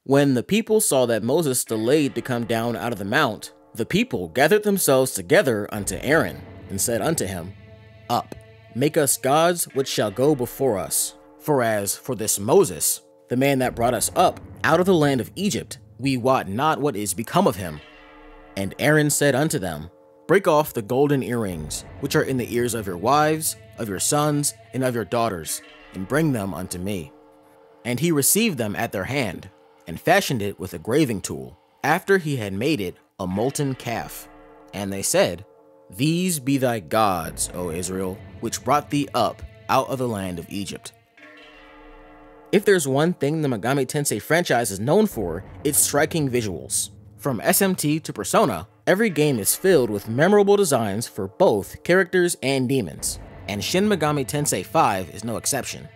When the people saw that Moses delayed to come down out of the mount, the people gathered themselves together unto Aaron, and said unto him, Up, make us gods which shall go before us. For as for this Moses, the man that brought us up out of the land of Egypt, we wot not what is become of him. And Aaron said unto them, Break off the golden earrings, which are in the ears of your wives, of your sons, and of your daughters, and bring them unto me. And he received them at their hand, and fashioned it with a graving tool, after he had made it a molten calf. And they said, These be thy gods, O Israel, which brought thee up out of the land of Egypt. If there's one thing the Megami Tensei franchise is known for, it's striking visuals. From SMT to Persona, every game is filled with memorable designs for both characters and demons, and Shin Megami Tensei V is no exception.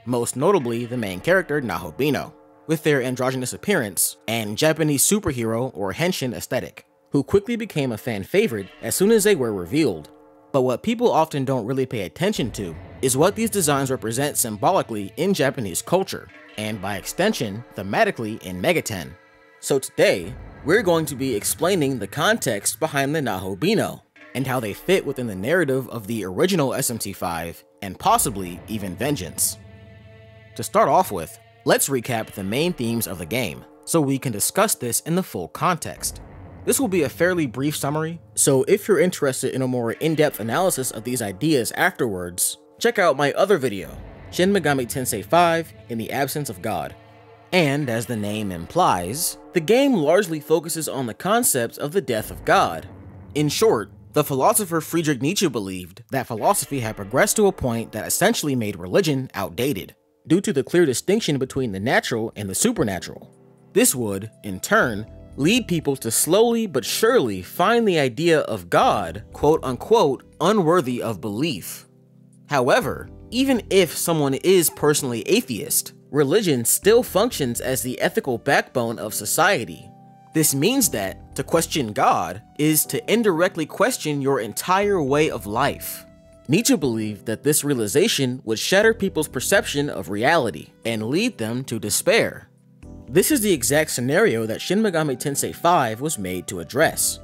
Most notably the main character Nahobino, with their androgynous appearance and Japanese superhero or henshin aesthetic, who quickly became a fan favorite as soon as they were revealed. But what people often don't really pay attention to is what these designs represent symbolically in Japanese culture, and by extension, thematically in Megaten. So today, we're going to be explaining the context behind the Nahobino, and how they fit within the narrative of the original SMT5, and possibly even Vengeance. To start off with, let's recap the main themes of the game, so we can discuss this in the full context. This will be a fairly brief summary, so if you're interested in a more in-depth analysis of these ideas afterwards, check out my other video, Shin Megami Tensei V in the Absence of God. And as the name implies, the game largely focuses on the concept of the death of God. In short, the philosopher Friedrich Nietzsche believed that philosophy had progressed to a point that essentially made religion outdated, due to the clear distinction between the natural and the supernatural. This would, in turn, lead people to slowly but surely find the idea of God, quote-unquote, unworthy of belief. However, even if someone is personally atheist, religion still functions as the ethical backbone of society. This means that to question God is to indirectly question your entire way of life. Nietzsche believed that this realization would shatter people's perception of reality and lead them to despair. This is the exact scenario that Shin Megami Tensei V was made to address.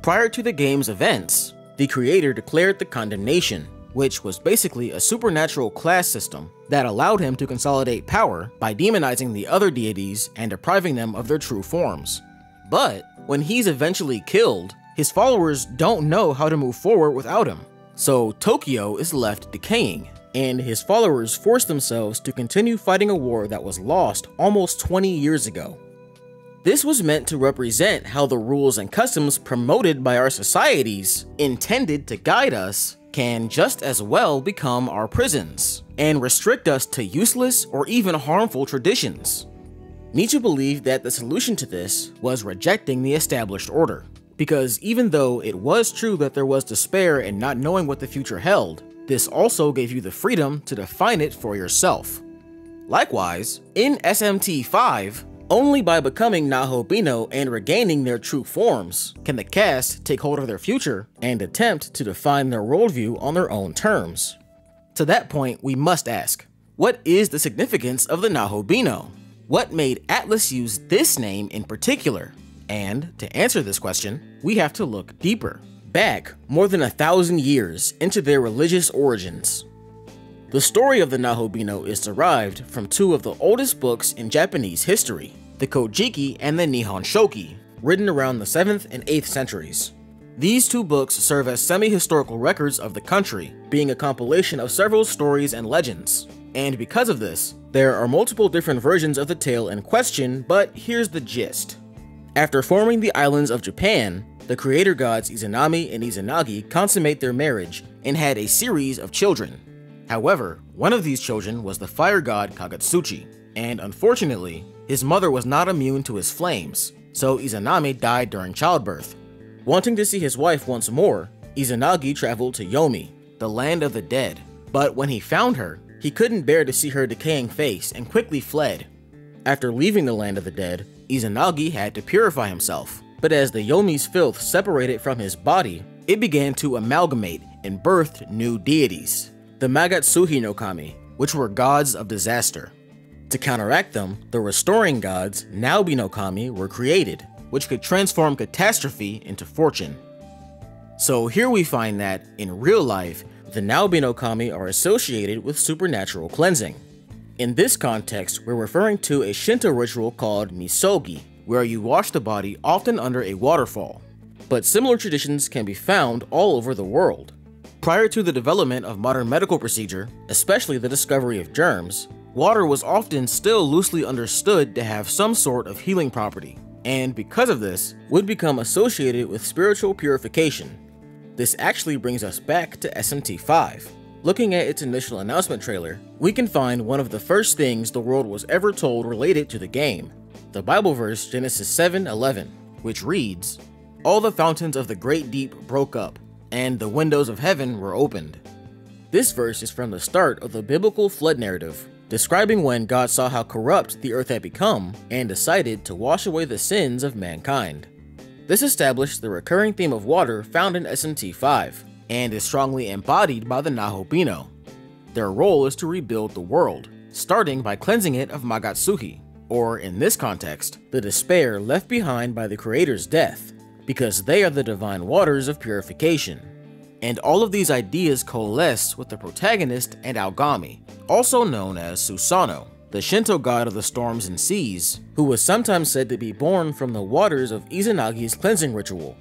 Prior to the game's events, the creator declared the Condemnation, which was basically a supernatural class system that allowed him to consolidate power by demonizing the other deities and depriving them of their true forms. But when he's eventually killed, his followers don't know how to move forward without him. So Tokyo is left decaying, and his followers force themselves to continue fighting a war that was lost almost 20 years ago. This was meant to represent how the rules and customs promoted by our societies, intended to guide us, can just as well become our prisons, and restrict us to useless or even harmful traditions. Nietzsche believed that the solution to this was rejecting the established order, because even though it was true that there was despair and not knowing what the future held, this also gave you the freedom to define it for yourself. Likewise, in SMT5, only by becoming Nahobino and regaining their true forms can the cast take hold of their future and attempt to define their worldview on their own terms. To that point, we must ask, what is the significance of the Nahobino? What made Atlus use this name in particular? And to answer this question, we have to look deeper, back more than 1,000 years into their religious origins. The story of the Nahobino is derived from two of the oldest books in Japanese history, the Kojiki and the Nihon Shoki, written around the 7th and 8th centuries. These two books serve as semi-historical records of the country, being a compilation of several stories and legends. And because of this, there are multiple different versions of the tale in question, but here's the gist. After forming the islands of Japan, the creator gods Izanami and Izanagi consummate their marriage and had a series of children. However, one of these children was the fire god Kagetsuchi, and unfortunately, his mother was not immune to his flames, so Izanami died during childbirth. Wanting to see his wife once more, Izanagi traveled to Yomi, the land of the dead, but when he found her, he couldn't bear to see her decaying face and quickly fled. After leaving the land of the dead, Izanagi had to purify himself, but as the Yomi's filth separated from his body, it began to amalgamate and birthed new deities, the Magatsuhi no Kami, which were gods of disaster. To counteract them, the restoring gods, Nahobino Kami, were created, which could transform catastrophe into fortune. So here we find that, in real life, the Nahobino Kami are associated with supernatural cleansing. In this context, we're referring to a Shinto ritual called misogi, where you wash the body often under a waterfall. But similar traditions can be found all over the world. Prior to the development of modern medical procedure, especially the discovery of germs, water was often still loosely understood to have some sort of healing property, and because of this, would become associated with spiritual purification. This actually brings us back to SMT V. Looking at its initial announcement trailer, we can find one of the first things the world was ever told related to the game, the Bible verse Genesis 7:11, which reads, "All the fountains of the great deep broke up, and the windows of heaven were opened." This verse is from the start of the biblical flood narrative, describing when God saw how corrupt the earth had become and decided to wash away the sins of mankind. This established the recurring theme of water found in SMT V, and is strongly embodied by the Nahobino. Their role is to rebuild the world, starting by cleansing it of Magatsuhi, or in this context, the despair left behind by the creator's death, because they are the divine waters of purification. And all of these ideas coalesce with the protagonist and Aogami, also known as Susanoo, the Shinto god of the storms and seas, who was sometimes said to be born from the waters of Izanagi's cleansing ritual.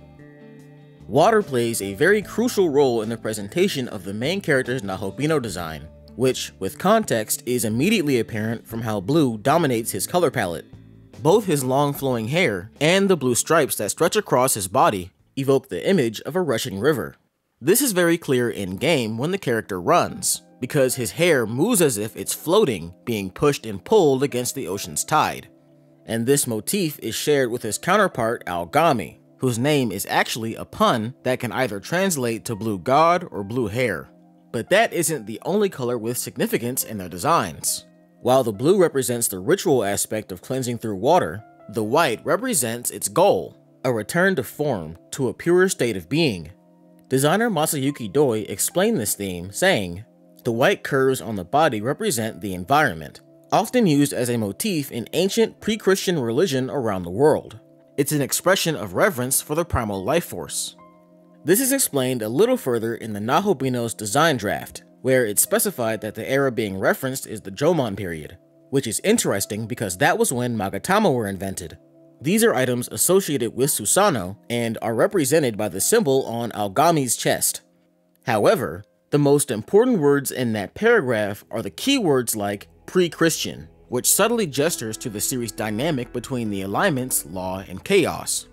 Water plays a very crucial role in the presentation of the main character's Nahobino design, which, with context, is immediately apparent from how blue dominates his color palette. Both his long flowing hair and the blue stripes that stretch across his body evoke the image of a rushing river. This is very clear in-game when the character runs, because his hair moves as if it's floating, being pushed and pulled against the ocean's tide. And this motif is shared with his counterpart Aogami, whose name is actually a pun that can either translate to blue god or blue hair. But that isn't the only color with significance in their designs. While the blue represents the ritual aspect of cleansing through water, the white represents its goal, a return to form, to a purer state of being. Designer Masayuki Doi explained this theme, saying, "The white curves on the body represent the environment, often used as a motif in ancient pre-Christian religion around the world. It's an expression of reverence for the primal life force." This is explained a little further in the Nahobino's design draft, where it's specified that the era being referenced is the Jomon period, which is interesting because that was when Magatama were invented. These are items associated with Susanoo and are represented by the symbol on Aogami's chest. However, the most important words in that paragraph are the keywords like pre-Christian, which subtly gestures to the series' dynamic between the alignments, law, and chaos.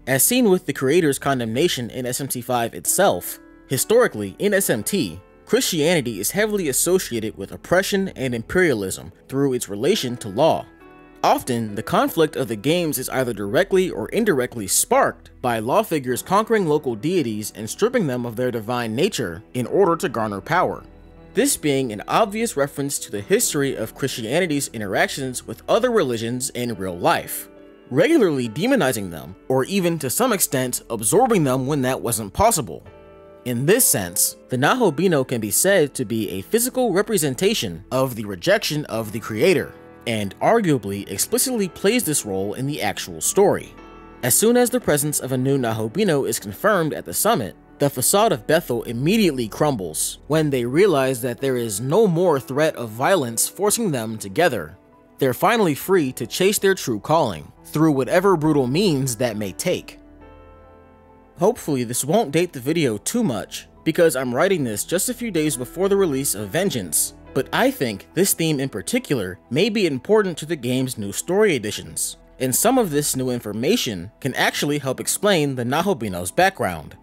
As seen with the creator's condemnation in SMT V itself, historically in SMT, Christianity is heavily associated with oppression and imperialism through its relation to law. Often, the conflict of the games is either directly or indirectly sparked by law figures conquering local deities and stripping them of their divine nature in order to garner power. This being an obvious reference to the history of Christianity's interactions with other religions in real life, regularly demonizing them, or even to some extent absorbing them when that wasn't possible. In this sense, the Nahobino can be said to be a physical representation of the rejection of the creator, and arguably explicitly plays this role in the actual story. As soon as the presence of a new Nahobino is confirmed at the summit, the facade of Bethel immediately crumbles when they realize that there is no more threat of violence forcing them together. They're finally free to chase their true calling, through whatever brutal means that may take. Hopefully this won't date the video too much, because I'm writing this just a few days before the release of Vengeance, but I think this theme in particular may be important to the game's new story additions, and some of this new information can actually help explain the Nahobino's background.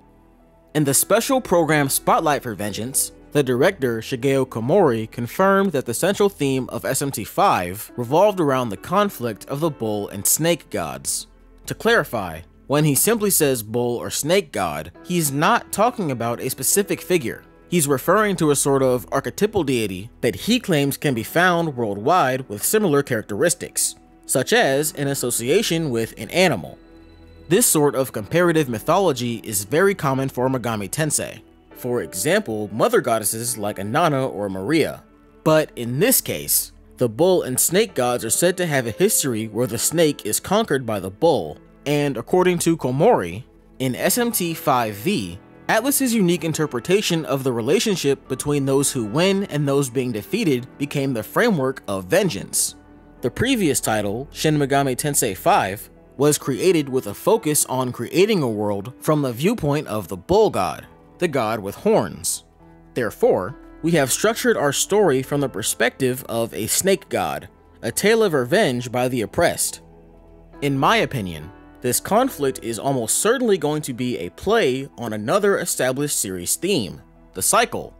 In the special program Spotlight for Vengeance, the director Shigeo Komori confirmed that the central theme of SMT V revolved around the conflict of the bull and snake gods. To clarify, when he simply says bull or snake god, he's not talking about a specific figure. He's referring to a sort of archetypal deity that he claims can be found worldwide with similar characteristics, such as an association with an animal. This sort of comparative mythology is very common for Megami Tensei. For example, mother goddesses like Inanna or Maria. But in this case, The bull and snake gods are said to have a history where the snake is conquered by the bull, and according to Komori, in SMT V, Atlas's unique interpretation of the relationship between those who win and those being defeated became the framework of vengeance. The previous title, Shin Megami Tensei V, was created with a focus on creating a world from the viewpoint of the bull god, the god with horns. Therefore, we have structured our story from the perspective of a snake god, a tale of revenge by the oppressed. In my opinion, this conflict is almost certainly going to be a play on another established series theme, the cycle.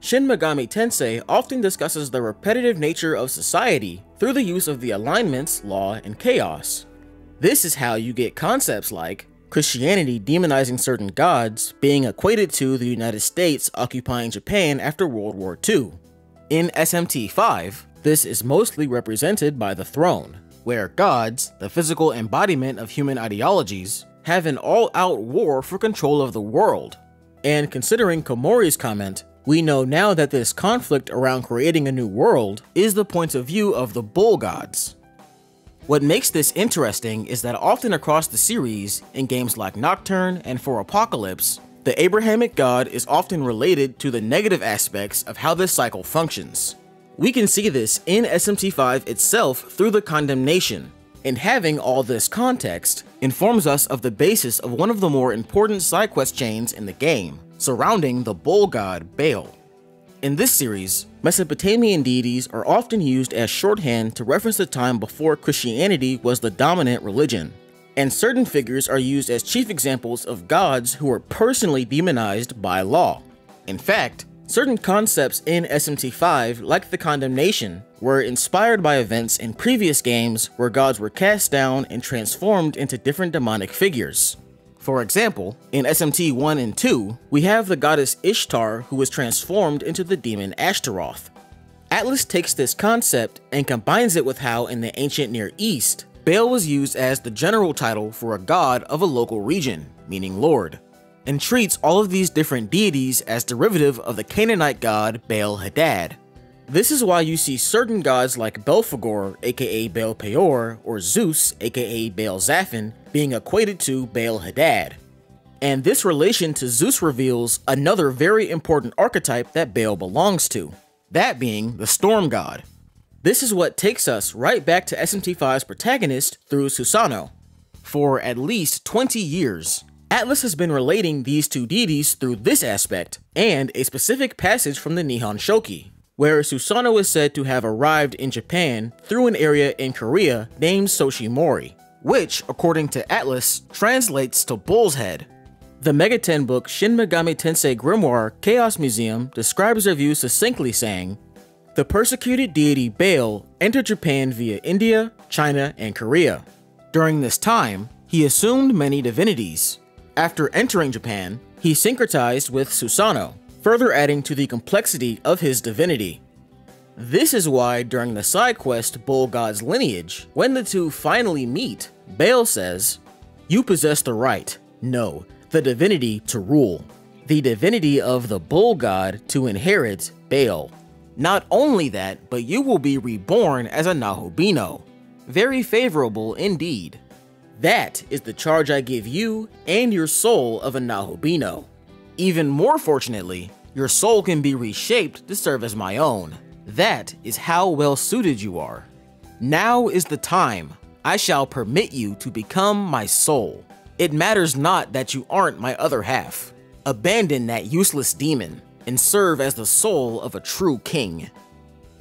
Shin Megami Tensei often discusses the repetitive nature of society through the use of the alignments, law, and chaos. This is how you get concepts like Christianity demonizing certain gods being equated to the United States occupying Japan after World War II. In SMT V, this is mostly represented by the throne, where gods, the physical embodiment of human ideologies, have an all-out war for control of the world. And considering Komori's comment, we know now that this conflict around creating a new world is the point of view of the bull gods. What makes this interesting is that often across the series, in games like Nocturne and For Apocalypse, the Abrahamic god is often related to the negative aspects of how this cycle functions. We can see this in SMT V itself through the condemnation, and having all this context informs us of the basis of one of the more important side quest chains in the game, surrounding the bull god Baal. In this series, Mesopotamian deities are often used as shorthand to reference the time before Christianity was the dominant religion, and certain figures are used as chief examples of gods who were personally demonized by law. In fact, certain concepts in SMT V, like the condemnation, were inspired by events in previous games where gods were cast down and transformed into different demonic figures. For example, in SMT 1 and 2, we have the goddess Ishtar who was transformed into the demon Ashtaroth. Atlas takes this concept and combines it with how in the ancient Near East, Baal was used as the general title for a god of a local region, meaning lord, and treats all of these different deities as derivative of the Canaanite god Baal Hadad. This is why you see certain gods like Belphegor, aka Baal Peor, or Zeus, aka Baal Zaphon, being equated to Baal Hadad. And this relation to Zeus reveals another very important archetype that Baal belongs to, that being the storm god. This is what takes us right back to SMT V's protagonist through Susanoo. For at least 20 years, Atlas has been relating these two deities through this aspect, and a specific passage from the Nihon Shoki, where Susanoo is said to have arrived in Japan through an area in Korea named Soshimori, which, according to Atlas, translates to Bull's Head. The Megaten book Shin Megami Tensei Grimoire Chaos Museum describes their view succinctly saying, "The persecuted deity Baal entered Japan via India, China, and Korea. During this time, he assumed many divinities. After entering Japan, he syncretized with Susanoo, further adding to the complexity of his divinity. This is why during the side quest Bull God's Lineage, when the two finally meet, Baal says, 'You possess the right, no, the divinity to rule, the divinity of the Bull God to inherit Baal. Not only that, but you will be reborn as a Nahobino. Very favorable indeed. That is the charge I give you and your soul of a Nahobino. Even more fortunately, your soul can be reshaped to serve as my own. That is how well suited you are. Now is the time. I shall permit you to become my soul. It matters not that you aren't my other half. Abandon that useless demon and serve as the soul of a true king.'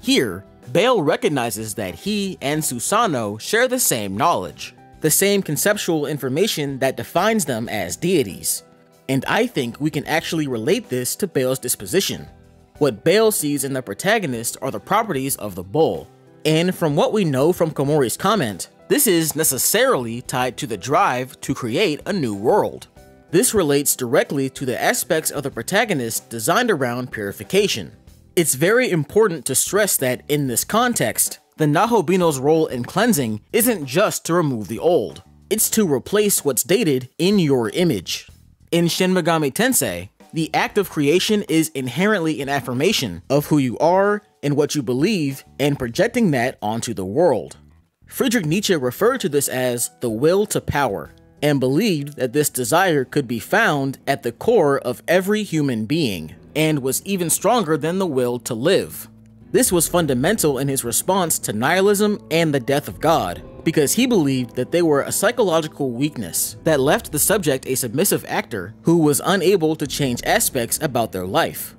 Here, Baal recognizes that he and Susanoo share the same knowledge, the same conceptual information that defines them as deities. And I think we can actually relate this to Baal's disposition. What Baal sees in the protagonist are the properties of the bull. And from what we know from Komori's comment, this is necessarily tied to the drive to create a new world. This relates directly to the aspects of the protagonist designed around purification. It's very important to stress that in this context, the Nahobino's role in cleansing isn't just to remove the old. It's to replace what's dated in your image. In Shin Megami Tensei, the act of creation is inherently an affirmation of who you are in what you believe and projecting that onto the world. Friedrich Nietzsche referred to this as the will to power, and believed that this desire could be found at the core of every human being, and was even stronger than the will to live. This was fundamental in his response to nihilism and the death of God, because he believed that they were a psychological weakness that left the subject a submissive actor who was unable to change aspects about their life.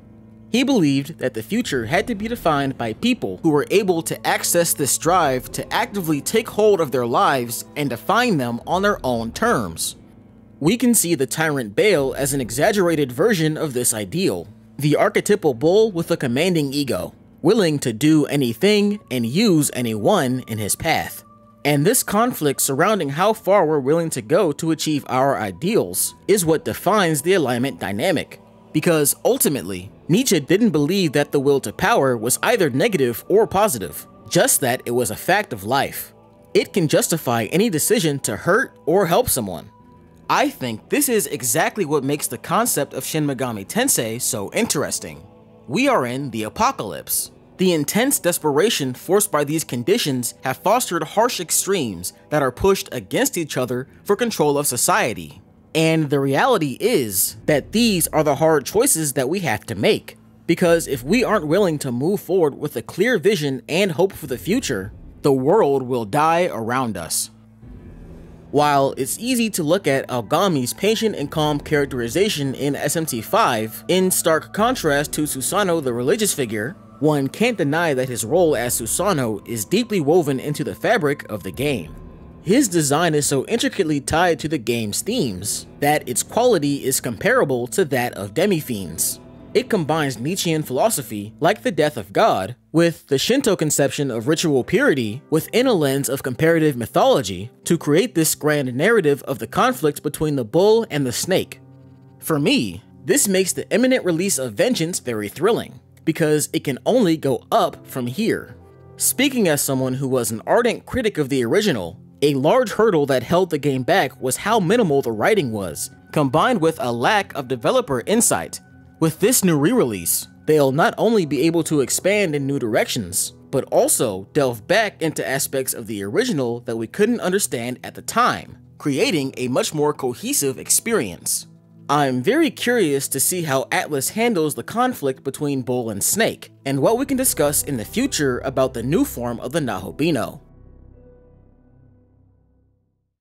He believed that the future had to be defined by people who were able to access this drive to actively take hold of their lives and define them on their own terms. We can see the tyrant Baal as an exaggerated version of this ideal, the archetypal bull with a commanding ego, willing to do anything and use anyone in his path. And this conflict surrounding how far we're willing to go to achieve our ideals is what defines the alignment dynamic. Because ultimately, Nietzsche didn't believe that the will to power was either negative or positive, just that it was a fact of life. It can justify any decision to hurt or help someone. I think this is exactly what makes the concept of Shin Megami Tensei so interesting. We are in the apocalypse. The intense desperation forced by these conditions have fostered harsh extremes that are pushed against each other for control of society. And the reality is that these are the hard choices that we have to make. Because if we aren't willing to move forward with a clear vision and hope for the future, the world will die around us. While it's easy to look at Aogami's patient and calm characterization in SMT5 in stark contrast to Susanoo the religious figure, one can't deny that his role as Susanoo is deeply woven into the fabric of the game. His design is so intricately tied to the game's themes that its quality is comparable to that of demi-fiends. It combines Nietzschean philosophy, like the death of God, with the Shinto conception of ritual purity within a lens of comparative mythology to create this grand narrative of the conflict between the bull and the snake. For me, this makes the imminent release of Vengeance very thrilling, because it can only go up from here. Speaking as someone who was an ardent critic of the original, a large hurdle that held the game back was how minimal the writing was, combined with a lack of developer insight. With this new re-release, they'll not only be able to expand in new directions, but also delve back into aspects of the original that we couldn't understand at the time, creating a much more cohesive experience. I'm very curious to see how Atlus handles the conflict between Bull and Snake, and what we can discuss in the future about the new form of the Nahobino.